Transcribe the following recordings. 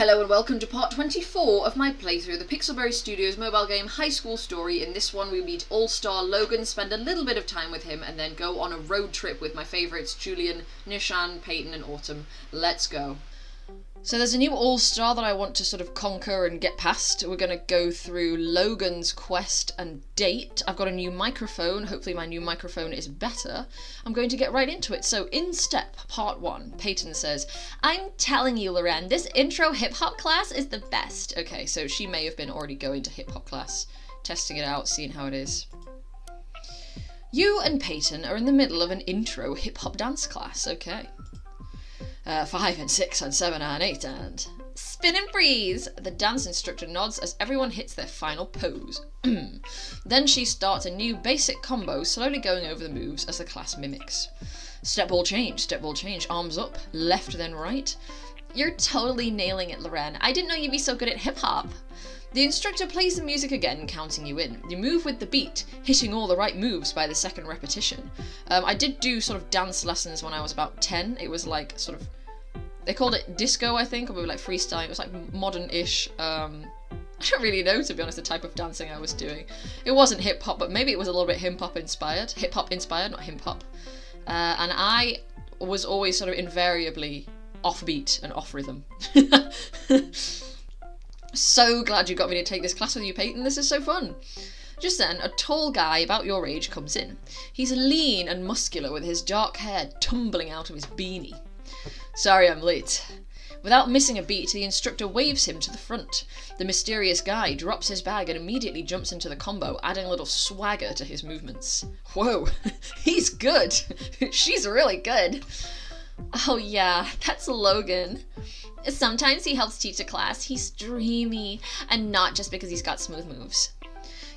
Hello and welcome to part 24 of my playthrough of the Pixelberry Studios mobile game High School Story. In this one we meet All-Star Logan, spend a little bit of time with him, and then go on a road trip with my favourites Julian, Nishan, Peyton and Autumn. Let's go. So there's a new All-Star that I want to sort of conquer and get past. We're going to go through Logan's quest and date. I've got a new microphone. Hopefully my new microphone is better. I'm going to get right into it. So in step, part 1, Peyton says, "I'm telling you, Loren, this intro hip-hop class is the best." Okay, so she may have been already going to hip-hop class, testing it out, seeing how it is. "You and Peyton are in the middle of an intro hip-hop dance class." Okay. 5 and 6 and 7 and 8 and spin and freeze. The dance instructor nods as everyone hits their final pose. Then she starts a new basic combo, slowly going over the moves as the class mimics. Step ball change, arms up, left then right. "You're totally nailing it, Loren. I didn't know you'd be so good at hip-hop." The instructor plays the music again, counting you in. You move with the beat, hitting all the right moves by the second repetition. I did do sort of dance lessons when I was about 10. It was like sort of, they called it disco, I think, or we were like freestyle. It was like modern-ish. I don't really know, to be honest, the type of dancing I was doing. It wasn't hip-hop, but maybe it was a little bit hip-hop inspired. Hip-hop inspired, not hip-hop. And I was always sort of invariably off-beat and off-rhythm. So glad you got me to take this class with you, Peyton. This is so fun. Just then, a tall guy about your age comes in. He's lean and muscular with his dark hair tumbling out of his beanie. "Sorry I'm late." Without missing a beat, the instructor waves him to the front. The mysterious guy drops his bag and immediately jumps into the combo, adding a little swagger to his movements. Whoa, he's good. She's really good. "Oh yeah, that's Logan. Sometimes he helps teach a class. He's dreamy, and not just because he's got smooth moves."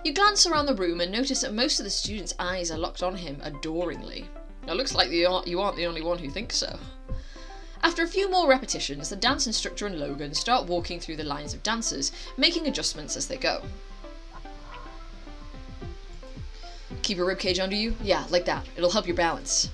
You glance around the room and notice that most of the students' eyes are locked on him adoringly. It looks like you aren't the only one who thinks so. After a few more repetitions, the dance instructor and Logan start walking through the lines of dancers, making adjustments as they go. "Keep your ribcage under you? Yeah, like that. It'll help your balance."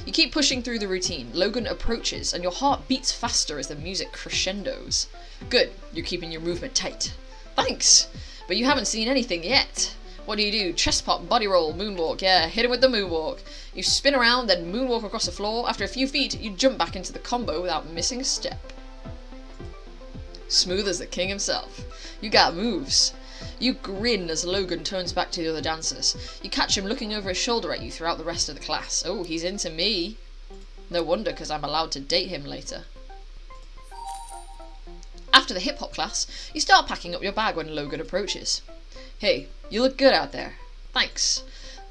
You keep pushing through the routine. Logan approaches, and your heart beats faster as the music crescendos. "Good, you're keeping your movement tight." "Thanks, but you haven't seen anything yet." "What do? Chest pop, body roll, moonwalk. Yeah, hit him with the moonwalk." You spin around, then moonwalk across the floor. After a few feet, you jump back into the combo without missing a step. Smooth as the king himself. You got moves. You grin as Logan turns back to the other dancers. You catch him looking over his shoulder at you throughout the rest of the class. Oh, he's into me. No wonder, because I'm allowed to date him later. After the hip-hop class, you start packing up your bag when Logan approaches. "Hey, you look good out there." "Thanks.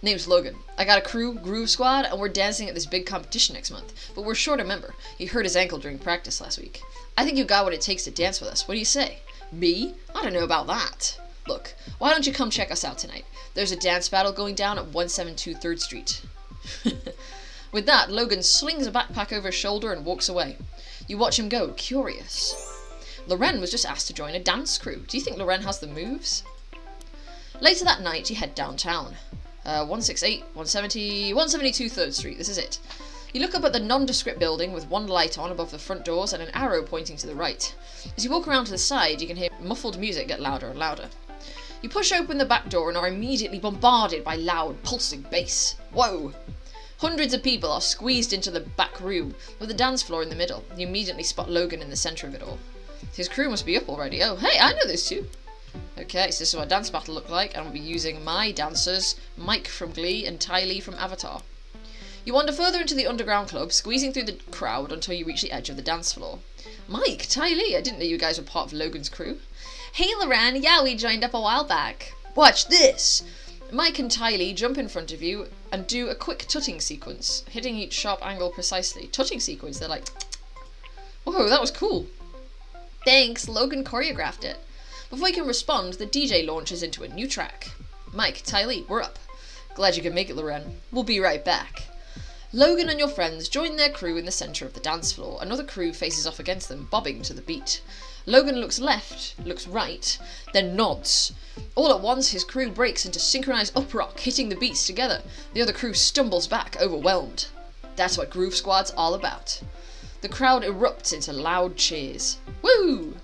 Name's Logan. I got a crew, Groove Squad, and we're dancing at this big competition next month, but we're short a member. He hurt his ankle during practice last week. I think you got what it takes to dance with us. What do you say?" "Me? I don't know about that." "Look, why don't you come check us out tonight? There's a dance battle going down at 172 3rd Street. With that, Logan slings a backpack over his shoulder and walks away. You watch him go, curious. Loren was just asked to join a dance crew. Do you think Loren has the moves? Later that night, you head downtown. 172 3rd Street, this is it. You look up at the nondescript building with one light on above the front doors and an arrow pointing to the right. As you walk around to the side, you can hear muffled music get louder and louder. You push open the back door and are immediately bombarded by loud, pulsing bass. Whoa! Hundreds of people are squeezed into the back room, with the dance floor in the middle. You immediately spot Logan in the centre of it all. His crew must be up already. Oh, hey, I know those two. Okay, so this is what a dance battle looked like, and I'll be using my dancers, Mike from Glee and Ty Lee from Avatar. You wander further into the underground club, squeezing through the crowd until you reach the edge of the dance floor. Mike, Ty Lee, I didn't know you guys were part of Logan's crew. Hey, Loren, yeah, we joined up a while back. Watch this! Mike and Ty Lee jump in front of you and do a quick tutting sequence, hitting each sharp angle precisely. Tutting sequence, they're like... Whoa, that was cool. Thanks, Logan choreographed it. Before you can respond, the DJ launches into a new track. Mike, Ty Lee, we're up. Glad you could make it, Loren. We'll be right back. Logan and your friends join their crew in the centre of the dance floor. Another crew faces off against them, bobbing to the beat. Logan looks left, looks right, then nods. All at once, his crew breaks into synchronised uprock, hitting the beats together. The other crew stumbles back, overwhelmed. That's what Groove Squad's all about. The crowd erupts into loud cheers. Woo!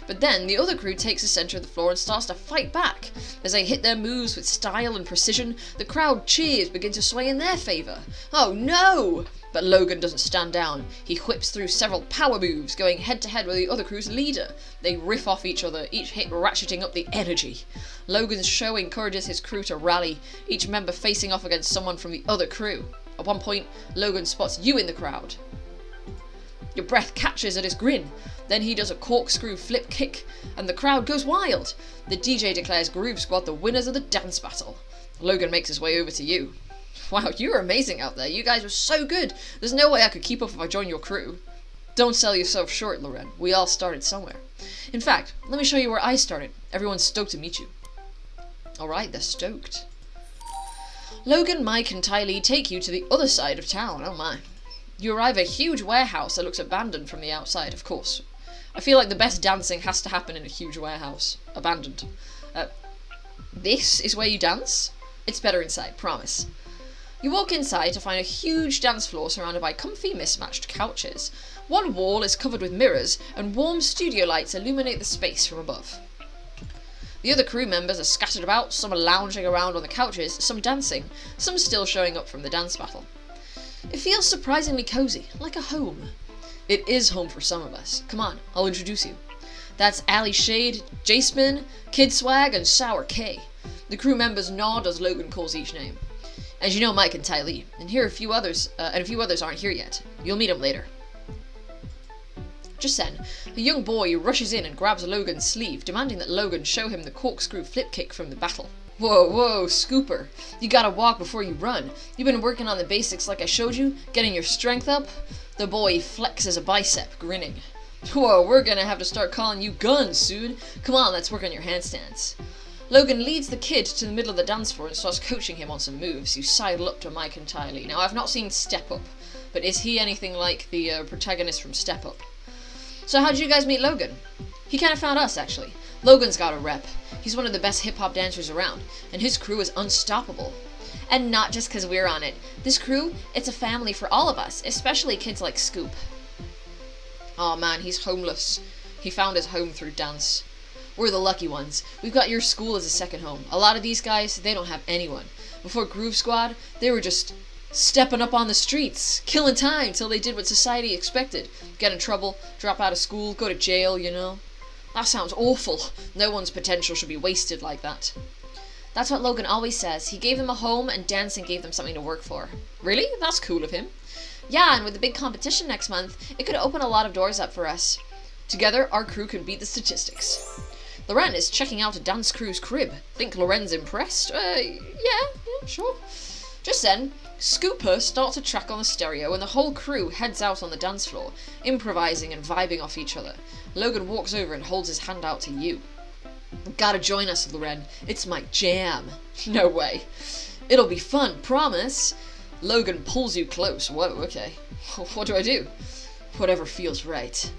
But then the other crew takes the centre of the floor and starts to fight back. As they hit their moves with style and precision, the crowd cheers begin to sway in their favour. Oh no! But Logan doesn't stand down. He whips through several power moves, going head to head with the other crew's leader. They riff off each other, each hit ratcheting up the energy. Logan's show encourages his crew to rally, each member facing off against someone from the other crew. At one point, Logan spots you in the crowd. Your breath catches at his grin. Then he does a corkscrew flip kick, and the crowd goes wild. The DJ declares Groove Squad the winners of the dance battle. Logan makes his way over to you. Wow, you were amazing out there. You guys were so good. There's no way I could keep up if I joined your crew. Don't sell yourself short, Loren. We all started somewhere. In fact, let me show you where I started. Everyone's stoked to meet you. Alright, they're stoked. Logan, Mike, and Ty Lee take you to the other side of town. Oh my. You arrive at a huge warehouse that looks abandoned from the outside, of course. I feel like the best dancing has to happen in a huge warehouse. Abandoned. This is where you dance? It's better inside, promise. You walk inside to find a huge dance floor surrounded by comfy mismatched couches. One wall is covered with mirrors, and warm studio lights illuminate the space from above. The other crew members are scattered about, some are lounging around on the couches, some dancing, some still showing up from the dance battle. It feels surprisingly cozy, like a home. It is home for some of us. Come on, I'll introduce you. That's Ali Shade, J-Spin, Kid Swag, and Sour K. The crew members nod as Logan calls each name. As you know, Mike and Ty Lee, and a few others aren't here yet. You'll meet them later. Just then, a young boy rushes in and grabs Logan's sleeve, demanding that Logan show him the corkscrew flip kick from the battle. Whoa, Scooper. You gotta walk before you run. You've been working on the basics like I showed you, getting your strength up? The boy flexes a bicep, grinning. Whoa, we're gonna have to start calling you Guns soon. Come on, let's work on your handstands. Logan leads the kid to the middle of the dance floor and starts coaching him on some moves. You sidle up to Mike and Ty Lee. Now, I've not seen Step Up, but is he anything like the protagonist from Step Up? So how did you guys meet Logan? He kind of found us, actually. Logan's got a rep. He's one of the best hip-hop dancers around, and his crew is unstoppable. And not just because we're on it. This crew, it's a family for all of us, especially kids like Scoop. Aw man, he's homeless. He found his home through dance. We're the lucky ones. We've got your school as a second home. A lot of these guys, they don't have anyone. Before Groove Squad, they were just stepping up on the streets, killing time till they did what society expected. Get in trouble, drop out of school, go to jail, you know. That sounds awful. No one's potential should be wasted like that. That's what Logan always says. He gave them a home and dancing gave them something to work for. Really? That's cool of him. Yeah, and with the big competition next month, it could open a lot of doors up for us. Together, our crew can beat the statistics. Loren is checking out a dance crew's crib. Think Loren's impressed? Yeah, sure. Just then, Scooper starts a track on the stereo and the whole crew heads out on the dance floor, improvising and vibing off each other. Logan walks over and holds his hand out to you. Gotta join us, Loren. It's my jam. No way. It'll be fun, promise. Logan pulls you close. Whoa, okay. What do I do? Whatever feels right.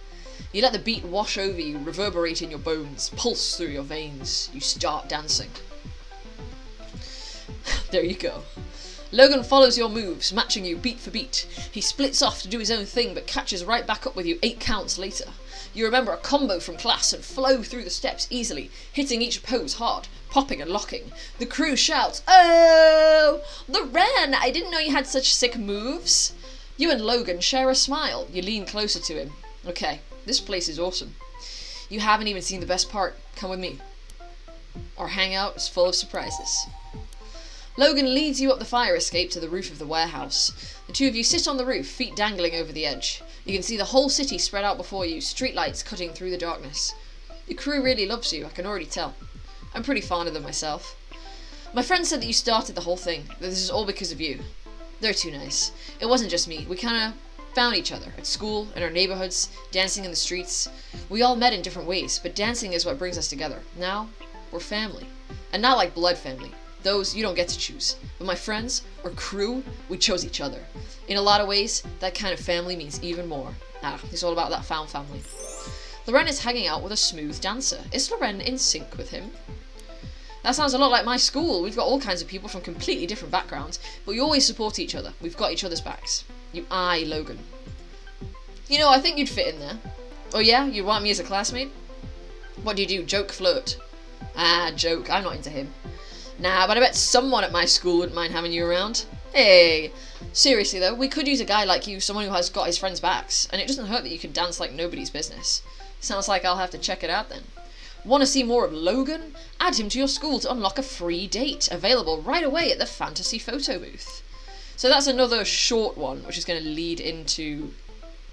You let the beat wash over you, reverberate in your bones, pulse through your veins. You start dancing. There you go. Logan follows your moves, matching you beat for beat. He splits off to do his own thing, but catches right back up with you 8 counts later. You remember a combo from class and flow through the steps easily, hitting each pose hard, popping and locking. The crew shouts, "Oh! Loren, I didn't know you had such sick moves." You and Logan share a smile. You lean closer to him. Okay, this place is awesome. You haven't even seen the best part. Come with me. Our hangout is full of surprises. Logan leads you up the fire escape to the roof of the warehouse. The two of you sit on the roof, feet dangling over the edge. You can see the whole city spread out before you, streetlights cutting through the darkness. Your crew really loves you, I can already tell. I'm pretty fond of them myself. My friend said that you started the whole thing, that this is all because of you. They're too nice. It wasn't just me, we kinda found each other, at school, in our neighborhoods, dancing in the streets. We all met in different ways, but dancing is what brings us together. Now, we're family. And not like blood family. Those you don't get to choose. But my friends, or crew, we chose each other. In a lot of ways, that kind of family means even more. It's all about that found family. Loren is hanging out with a smooth dancer. Is Loren in sync with him? That sounds a lot like my school. We've got all kinds of people from completely different backgrounds, but we always support each other. We've got each other's backs. You eye Logan. You know, I think you'd fit in there. Oh yeah? You want me as a classmate? What do you do? Joke, flirt? Ah, joke. I'm not into him. Nah, but I bet someone at my school wouldn't mind having you around. Hey, seriously though, we could use a guy like you, someone who has got his friends' backs, and it doesn't hurt that you can dance like nobody's business. Sounds like I'll have to check it out then. Want to see more of Logan? Add him to your school to unlock a free date, available right away at the Fantasy Photo Booth. So that's another short one, which is going to lead into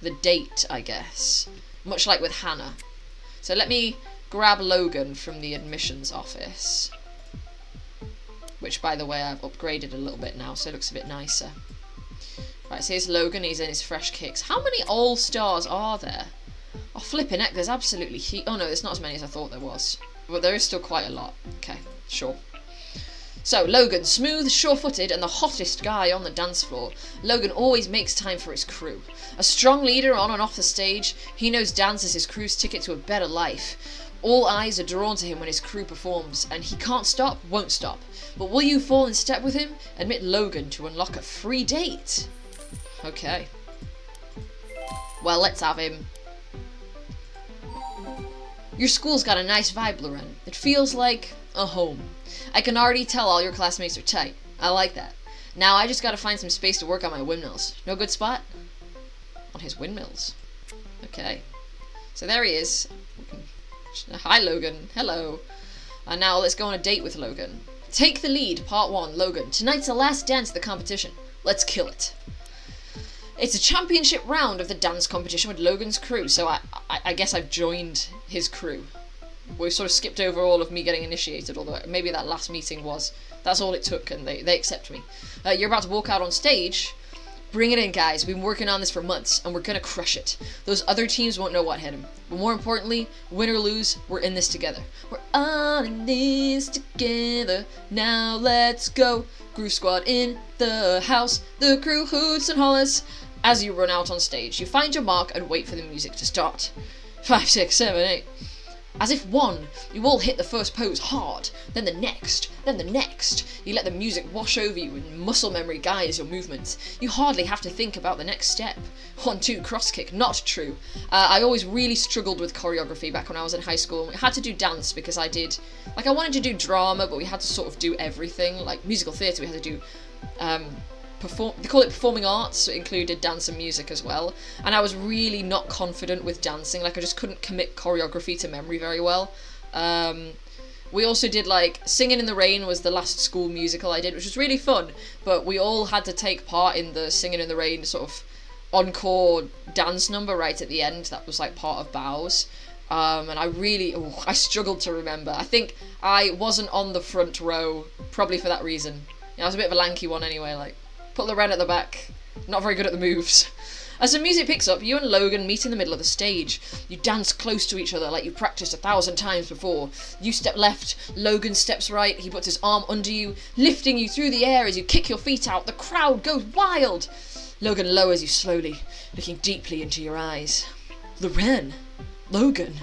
the date, I guess. Much like with Hannah. So let me grab Logan from the admissions office. Which, by the way, I've upgraded a little bit now, so it looks a bit nicer. Right, so here's Logan, he's in his fresh kicks. How many All-Stars are there? Oh, flipping heck, there's absolutely oh no, there's not as many as I thought there was. But there is still quite a lot. Okay, sure. So, Logan, smooth, sure-footed, and the hottest guy on the dance floor. Logan always makes time for his crew. A strong leader on and off the stage, he knows dance is his crew's ticket to a better life. All eyes are drawn to him when his crew performs, and he can't stop, won't stop. But will you fall in step with him? Admit Logan to unlock a free date. Okay. Well, let's have him. Your school's got a nice vibe, Loren. It feels like a home. I can already tell all your classmates are tight. I like that. Now I just gotta find some space to work on my windmills. No good spot? On his windmills. Okay. So there he is. Hi, Logan. Hello. And now let's go on a date with Logan. Take the lead, part 1, Logan. Tonight's the last dance of the competition. Let's kill it. It's a championship round of the dance competition with Logan's crew, so I guess I've joined his crew. We sort of skipped over all of me getting initiated, although maybe that last meeting was... That's all it took, and they accept me. You're about to walk out on stage. Bring it in, guys. We've been working on this for months, and we're gonna crush it. Those other teams won't know what hit them. But more importantly, win or lose, we're in this together. We're all in this together. Now let's go. Groove Squad in the house. The crew hoots and hollers. As you run out on stage, you find your mark and wait for the music to start. 5, 6, 7, 8. As if one, you all hit the first pose hard, then the next, then the next. You let the music wash over you and muscle memory guides your movements. You hardly have to think about the next step. 1, 2, cross kick, not true. I always really struggled with choreography back when I was in high school. We had to do dance because I wanted to do drama, but we had to sort of do everything. Like musical theatre, we had to do, they call it performing arts, so it included dance and music as well. And I was really not confident with dancing, like I just couldn't commit choreography to memory very well. We also did Singing in the Rain was the last school musical I did, which was really fun, but we all had to take part in the Singing in the Rain sort of encore dance number right at the end. That was part of Bows. And I struggled to remember. I think I wasn't on the front row, probably for that reason. I was a bit of a lanky one anyway, put Loren at the back, not very good at the moves. As the music picks up, you and Logan meet in the middle of the stage. You dance close to each other like you practiced 1,000 times before. You step left, Logan steps right, he puts his arm under you, lifting you through the air as you kick your feet out. The crowd goes wild. Logan lowers you slowly, looking deeply into your eyes. Loren. Logan.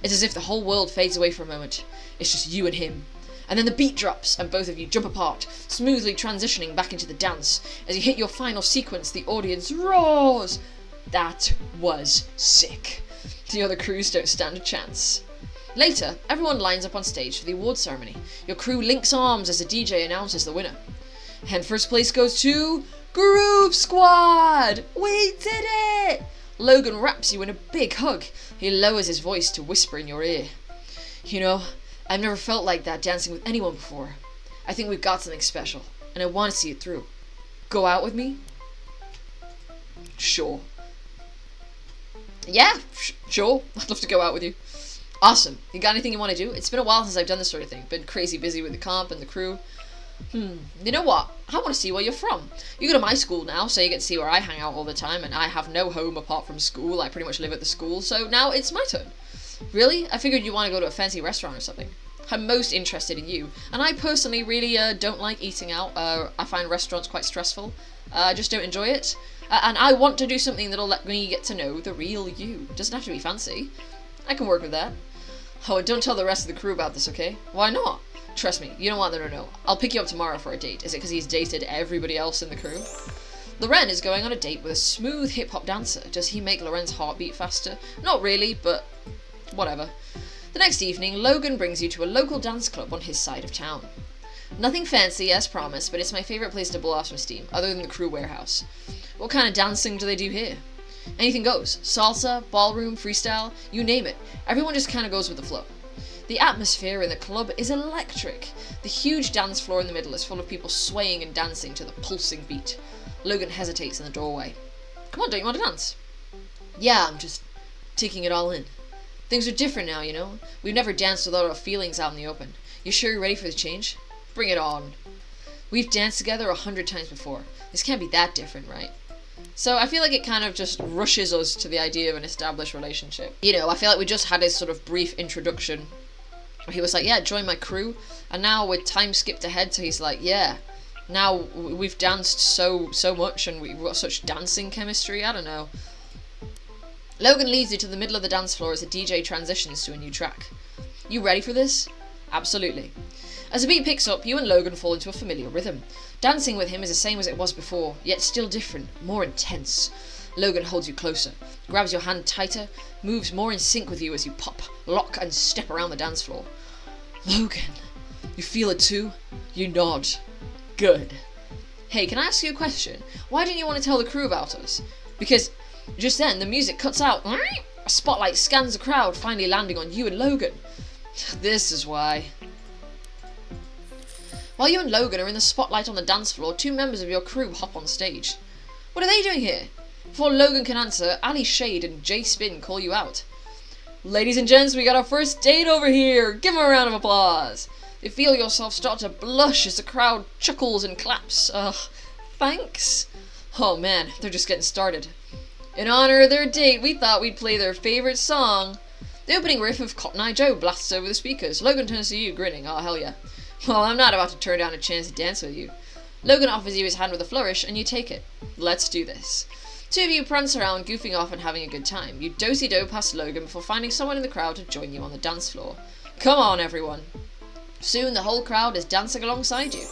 It's as if the whole world fades away for a moment. It's just you and him. And then the beat drops, and both of you jump apart, smoothly transitioning back into the dance. As you hit your final sequence, the audience roars. That was sick. The other crews don't stand a chance. Later, everyone lines up on stage for the award ceremony. Your crew links arms as the DJ announces the winner. And first place goes to Groove Squad! We did it! Logan wraps you in a big hug. He lowers his voice to whisper in your ear. You know, I've never felt like that dancing with anyone before. I think we've got something special, and I want to see it through. Go out with me? Sure. Yeah, sure. I'd love to go out with you. Awesome. You got anything you want to do? It's been a while since I've done this sort of thing. Been crazy busy with the comp and the crew. You know what? I want to see where you're from. You go to my school now, so you get to see where I hang out all the time, and I have no home apart from school. I pretty much live at the school, so now it's my turn. Really? I figured you want to go to a fancy restaurant or something. I'm most interested in you, and I personally really don't like eating out. I find restaurants quite stressful. I just don't enjoy it. And I want to do something that'll let me get to know the real you. It doesn't have to be fancy. I can work with that. Oh, and don't tell the rest of the crew about this, okay? Why not? Trust me, you don't want them to know. I'll pick you up tomorrow for a date. Is it because he's dated everybody else in the crew? Loren is going on a date with a smooth hip-hop dancer. Does he make Loren's heartbeat faster? Not really, but whatever. The next evening, Logan brings you to a local dance club on his side of town. Nothing fancy, as promised, but it's my favourite place to blow off some steam, other than the crew warehouse. What kind of dancing do they do here? Anything goes. Salsa, ballroom, freestyle, you name it. Everyone just kind of goes with the flow. The atmosphere in the club is electric. The huge dance floor in the middle is full of people swaying and dancing to the pulsing beat. Logan hesitates in the doorway. Come on, don't you want to dance? Yeah, I'm just taking it all in. Things are different now, you know? We've never danced without our feelings out in the open. You sure you're ready for the change? Bring it on. We've danced together 100 times before. This can't be that different, right? So I feel like it kind of just rushes us to the idea of an established relationship. You know, I feel like we just had his sort of brief introduction where he was like, yeah, join my crew. And now with time skipped ahead to he's like, yeah, now we've danced so much and we've got such dancing chemistry. I don't know. Logan leads you to the middle of the dance floor as the DJ transitions to a new track. You ready for this? Absolutely. As the beat picks up, you and Logan fall into a familiar rhythm. Dancing with him is the same as it was before, yet still different, more intense. Logan holds you closer, grabs your hand tighter, moves more in sync with you as you pop, lock and step around the dance floor. Logan, you feel it too? You nod. Good. Hey, can I ask you a question? Why didn't you want to tell the crew about us? Because just then the music cuts out. A spotlight scans the crowd, finally landing on you and Logan. This is why. While you and Logan are in the spotlight on the dance floor, two members of your crew hop on stage. What are they doing here? Before Logan can answer, Ali Shade and Jay Spin call you out. Ladies and gents, we got our first date over here. Give them a round of applause. You feel yourself start to blush as the crowd chuckles and claps. Thanks? Oh man, they're just getting started. In honor of their date, we thought we'd play their favourite song. The opening riff of Cotton Eye Joe blasts over the speakers. Logan turns to you, grinning. Oh, hell yeah. Well, I'm not about to turn down a chance to dance with you. Logan offers you his hand with a flourish, and you take it. Let's do this. Two of you prance around, goofing off and having a good time. You do-si-do past Logan before finding someone in the crowd to join you on the dance floor. Come on, everyone. Soon the whole crowd is dancing alongside you.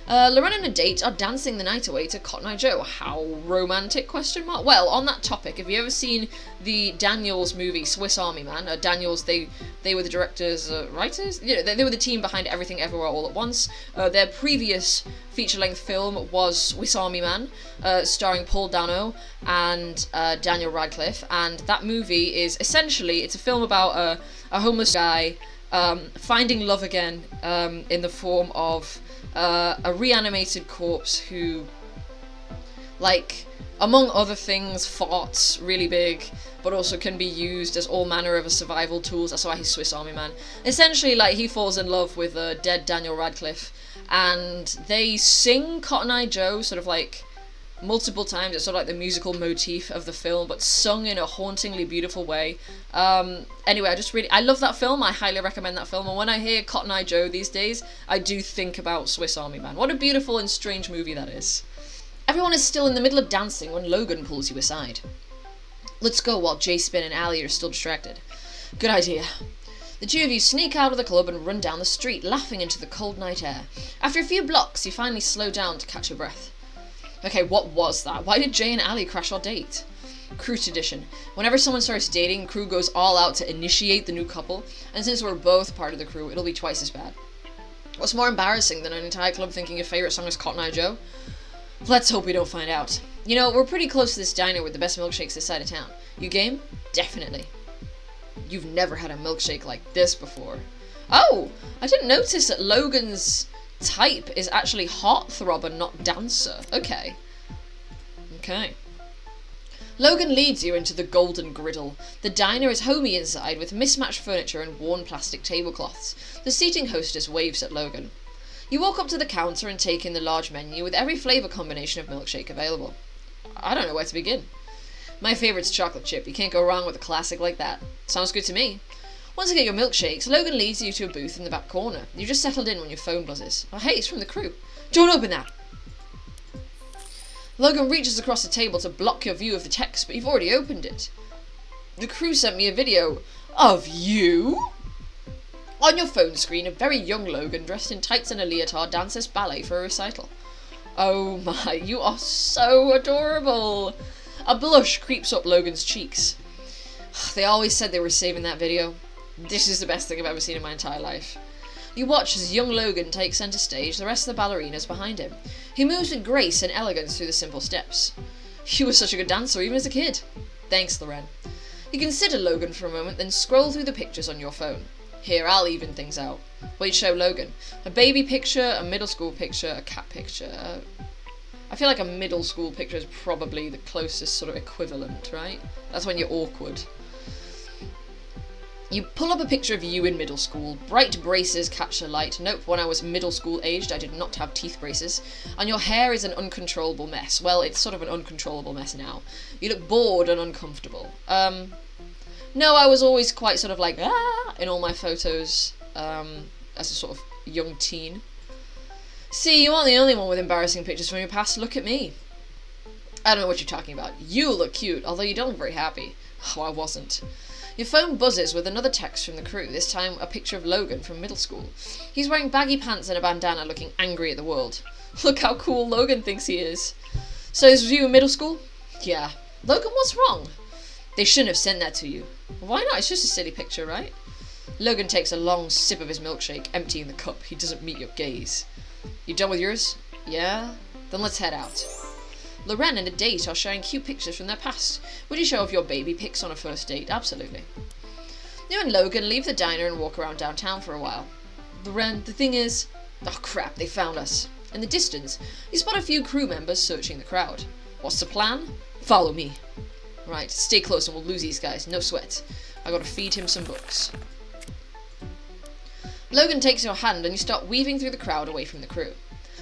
Lorraine and a date are dancing the night away to Cotton Eye Joe. How romantic, ? Well, on that topic, have you ever seen the Daniels movie, Swiss Army Man? Daniels, they were the directors, writers? You know, they were the team behind Everything Everywhere All at Once. Their previous feature-length film was Swiss Army Man, starring Paul Dano and Daniel Radcliffe. And that movie is essentially, it's a film about a homeless guy finding love again in the form of a reanimated corpse who, like, among other things, farts really big, but also can be used as all manner of survival tools. That's why he's Swiss Army Man. Essentially, like, he falls in love with dead Daniel Radcliffe, and they sing Cotton Eye Joe sort of like multiple times. It's sort of like the musical motif of the film, but sung in a hauntingly beautiful way. Anyway, I love that film. I highly recommend that film. And when I hear Cotton Eye Joe these days, I do think about Swiss Army Man. What a beautiful and strange movie that is. Everyone is still in the middle of dancing when Logan pulls you aside. Let's go while Jay Spin and Ali are still distracted. Good idea. The two of you sneak out of the club and run down the street, laughing into the cold night air. After a few blocks, you finally slow down to catch your breath. Okay, what was that? Why did Jay and Ali crash our date? Crew tradition. Whenever someone starts dating, crew goes all out to initiate the new couple, and since we're both part of the crew, it'll be twice as bad. What's more embarrassing than an entire club thinking your favourite song is Cotton Eye Joe? Let's hope we don't find out. You know, we're pretty close to this diner with the best milkshakes this side of town. You game? Definitely. You've never had a milkshake like this before. Oh! I didn't notice that Logan's type is actually heartthrob and not dancer. Okay. Logan leads you into the Golden Griddle. The diner is homey inside with mismatched furniture and worn plastic tablecloths. The seating hostess waves at Logan. You walk up to the counter and take in the large menu with every flavour combination of milkshake available. I don't know where to begin. My favourite's chocolate chip. You can't go wrong with a classic like that. Sounds good to me. Once you get your milkshakes, Logan leads you to a booth in the back corner. You just settled in when your phone buzzes. Oh hey, it's from the crew. Don't open that! Logan reaches across the table to block your view of the text, but you've already opened it. The crew sent me a video. Of you? On your phone screen, a very young Logan dressed in tights and a leotard dances ballet for a recital. Oh my, you are so adorable! A blush creeps up Logan's cheeks. They always said they were saving that video. This is the best thing I've ever seen in my entire life. You watch as young Logan takes centre stage, the rest of the ballerinas behind him. He moves with grace and elegance through the simple steps. You were such a good dancer even as a kid. Thanks, Loren. You consider Logan for a moment, then scroll through the pictures on your phone. Here, I'll even things out. What you show Logan? A baby picture, a middle school picture, a cat picture. I feel like a middle school picture is probably the closest sort of equivalent, right? That's when you're awkward. You pull up a picture of you in middle school. Bright braces catch the light. Nope, when I was middle school aged, I did not have teeth braces. And your hair is an uncontrollable mess. Well, it's sort of an uncontrollable mess now. You look bored and uncomfortable. No, I was always quite sort of like, in all my photos, as a sort of young teen. See, you aren't the only one with embarrassing pictures from your past. Look at me. I don't know what you're talking about. You look cute, although you don't look very happy. Oh, I wasn't. Your phone buzzes with another text from the crew, this time a picture of Logan from middle school. He's wearing baggy pants and a bandana, looking angry at the world. Look how cool Logan thinks he is. So this was you in middle school? Yeah. Logan, what's wrong? They shouldn't have sent that to you. Why not? It's just a silly picture, right? Logan takes a long sip of his milkshake, emptying the cup. He doesn't meet your gaze. You done with yours? Yeah? Then let's head out. Loren and a date are sharing cute pictures from their past. Would you show off your baby pics on a first date? Absolutely. You and Logan leave the diner and walk around downtown for a while. Loren, the thing is... Oh crap, they found us. In the distance, you spot a few crew members searching the crowd. What's the plan? Follow me. Right, stay close and we'll lose these guys, no sweat. I gotta feed him some books. Logan takes your hand and you start weaving through the crowd away from the crew.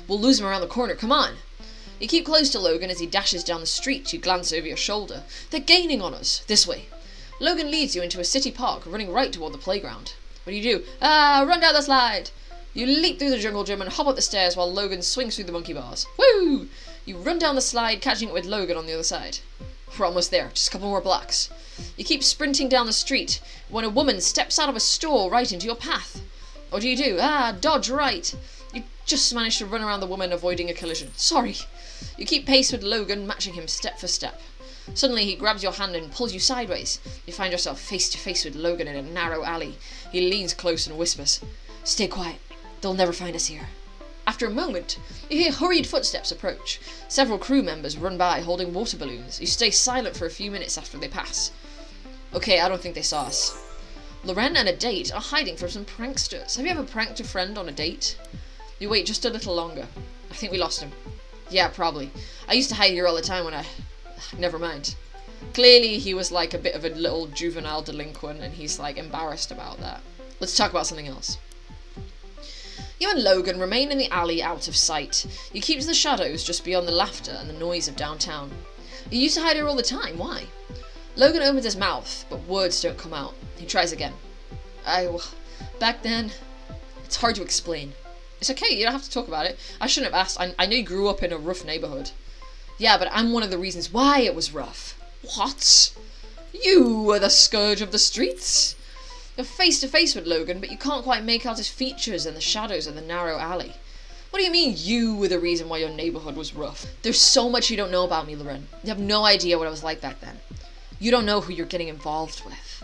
We'll lose him around the corner, come on! You keep close to Logan as he dashes down the street. You glance over your shoulder. They're gaining on us. This way. Logan leads you into a city park, running right toward the playground. What do? Run down the slide! You leap through the jungle gym and hop up the stairs while Logan swings through the monkey bars. Woo! You run down the slide, catching it with Logan on the other side. We're almost there. Just a couple more blocks. You keep sprinting down the street when a woman steps out of a store right into your path. What do? Dodge right. You just managed to run around the woman, avoiding a collision. Sorry. You keep pace with Logan, matching him step for step. Suddenly he grabs your hand and pulls you sideways. You find yourself face to face with Logan in a narrow alley. He leans close and whispers, "Stay quiet. They'll never find us here." After a moment, you hear hurried footsteps approach. Several crew members run by holding water balloons. You stay silent for a few minutes after they pass. Okay, I don't think they saw us. Loren and a date are hiding from some pranksters. Have you ever pranked a friend on a date? You wait just a little longer. I think we lost him. Yeah, probably. I used to hide here all the time when I... Never mind. Clearly he was like a bit of a little juvenile delinquent and he's like embarrassed about that. Let's talk about something else. You and Logan remain in the alley out of sight. You keep to the shadows just beyond the laughter and the noise of downtown. You used to hide here all the time. Why? Logan opens his mouth, but words don't come out. He tries again. Back then, it's hard to explain. It's okay, you don't have to talk about it. I shouldn't have asked. I know you grew up in a rough neighborhood. Yeah, but I'm one of the reasons why it was rough. What? You were the scourge of the streets? You're face to face with Logan, but you can't quite make out his features in the shadows of the narrow alley. What do you mean you were the reason why your neighborhood was rough? There's so much you don't know about me, Loren. You have no idea what I was like back then. You don't know who you're getting involved with.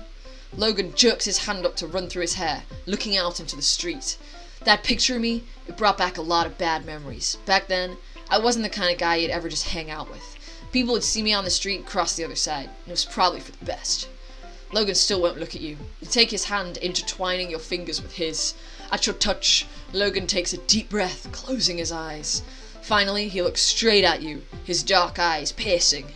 Logan jerks his hand up to run through his hair, looking out into the street. That picture of me, it brought back a lot of bad memories. Back then, I wasn't the kind of guy you'd ever just hang out with. People would see me on the street and cross the other side, and it was probably for the best. Logan still won't look at you. You take his hand, intertwining your fingers with his. At your touch, Logan takes a deep breath, closing his eyes. Finally, he looks straight at you, his dark eyes piercing.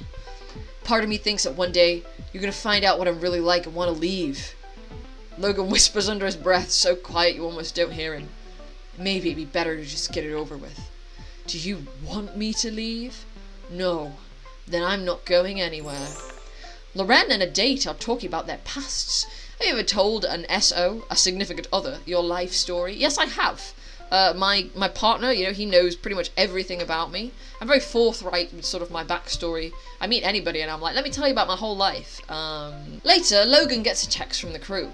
Part of me thinks that one day, you're gonna find out what I'm really like and want to leave. Logan whispers under his breath, so quiet you almost don't hear him. Maybe it'd be better to just get it over with. Do you want me to leave? No. Then I'm not going anywhere. Loren and a date are talking about their pasts. Have you ever told an SO, a significant other, your life story? Yes, I have. My partner, he knows pretty much everything about me. I'm very forthright with sort of my backstory. I meet anybody and I'm like, let me tell you about my whole life. Later, Logan gets a text from the crew.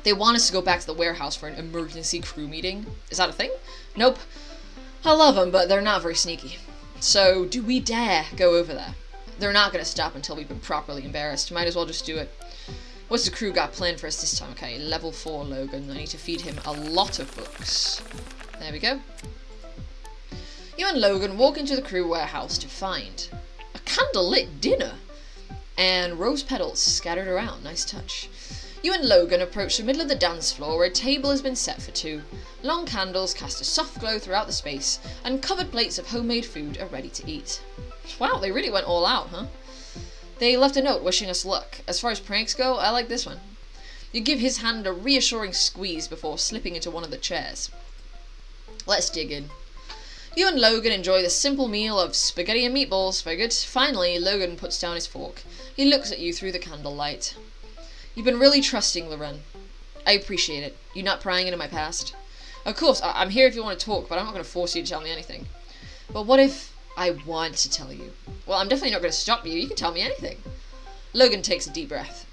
They want us to go back to the warehouse for an emergency crew meeting. Is that a thing? Nope. I love them, but they're not very sneaky. So, do we dare go over there? They're not going to stop until we've been properly embarrassed. Might as well just do it. What's the crew got planned for us this time? Okay, level 4 Logan. I need to feed him a lot of books. There we go. You and Logan walk into the crew warehouse to find a candlelit dinner and rose petals scattered around. Nice touch. You and Logan approach the middle of the dance floor where a table has been set for two. Long candles cast a soft glow throughout the space, and covered plates of homemade food are ready to eat. Wow, they really went all out, huh? They left a note wishing us luck. As far as pranks go, I like this one. You give his hand a reassuring squeeze before slipping into one of the chairs. Let's dig in. You and Logan enjoy the simple meal of spaghetti and meatballs. Very good. Finally, Logan puts down his fork. He looks at you through the candlelight. You've been really trusting, Loren. I appreciate it. You're not prying into my past. Of course, I'm here if you want to talk, but I'm not going to force you to tell me anything. But what if I want to tell you? Well, I'm definitely not going to stop you. You can tell me anything. Logan takes a deep breath.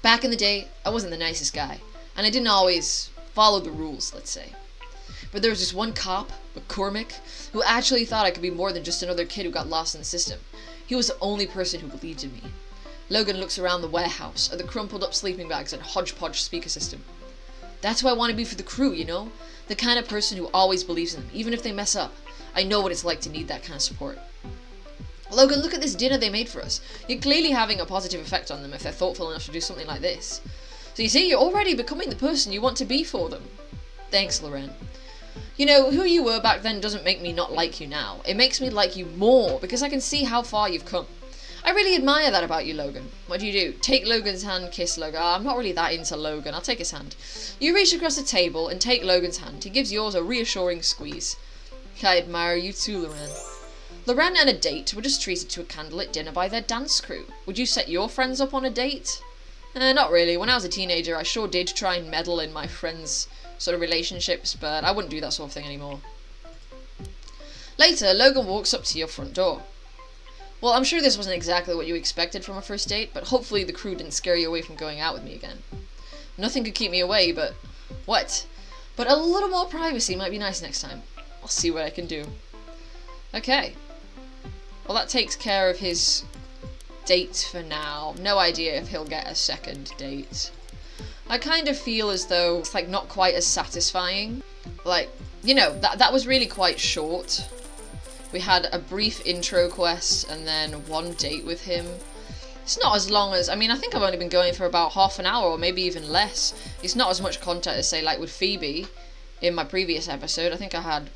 Back in the day, I wasn't the nicest guy, and I didn't always follow the rules, let's say. But there was this one cop, McCormick, who actually thought I could be more than just another kid who got lost in the system. He was the only person who believed in me. Logan looks around the warehouse at the crumpled up sleeping bags and hodgepodge speaker system. That's who I want to be for the crew, you know? The kind of person who always believes in them, even if they mess up. I know what it's like to need that kind of support. Logan, look at this dinner they made for us. You're clearly having a positive effect on them if they're thoughtful enough to do something like this. So you see, you're already becoming the person you want to be for them. Thanks, Loren. You know, who you were back then doesn't make me not like you now. It makes me like you more, because I can see how far you've come. I really admire that about you, Logan. What do? Take Logan's hand, kiss Logan. I'm not really that into Logan. I'll take his hand. You reach across the table and take Logan's hand. He gives yours a reassuring squeeze. I admire you too, Loren. Loren and a date were just treated to a candlelit dinner by their dance crew. Would you set your friends up on a date? Not really. When I was a teenager, I sure did try and meddle in my friends' sort of relationships, but I wouldn't do that sort of thing anymore. Later, Logan walks up to your front door. Well, I'm sure this wasn't exactly what you expected from a first date, but hopefully the crew didn't scare you away from going out with me again. Nothing could keep me away, but... What? But a little more privacy might be nice next time. I'll see what I can do. Okay. Well, that takes care of his date for now. No idea if he'll get a second date. I kind of feel as though it's like not quite as satisfying. Like, you know, that was really quite short. We had a brief intro quest and then one date with him. It's not as long as, I mean, I think I've only been going for about half an hour or maybe even less. It's not as much content as, say, like with Phoebe in my previous episode. I think I had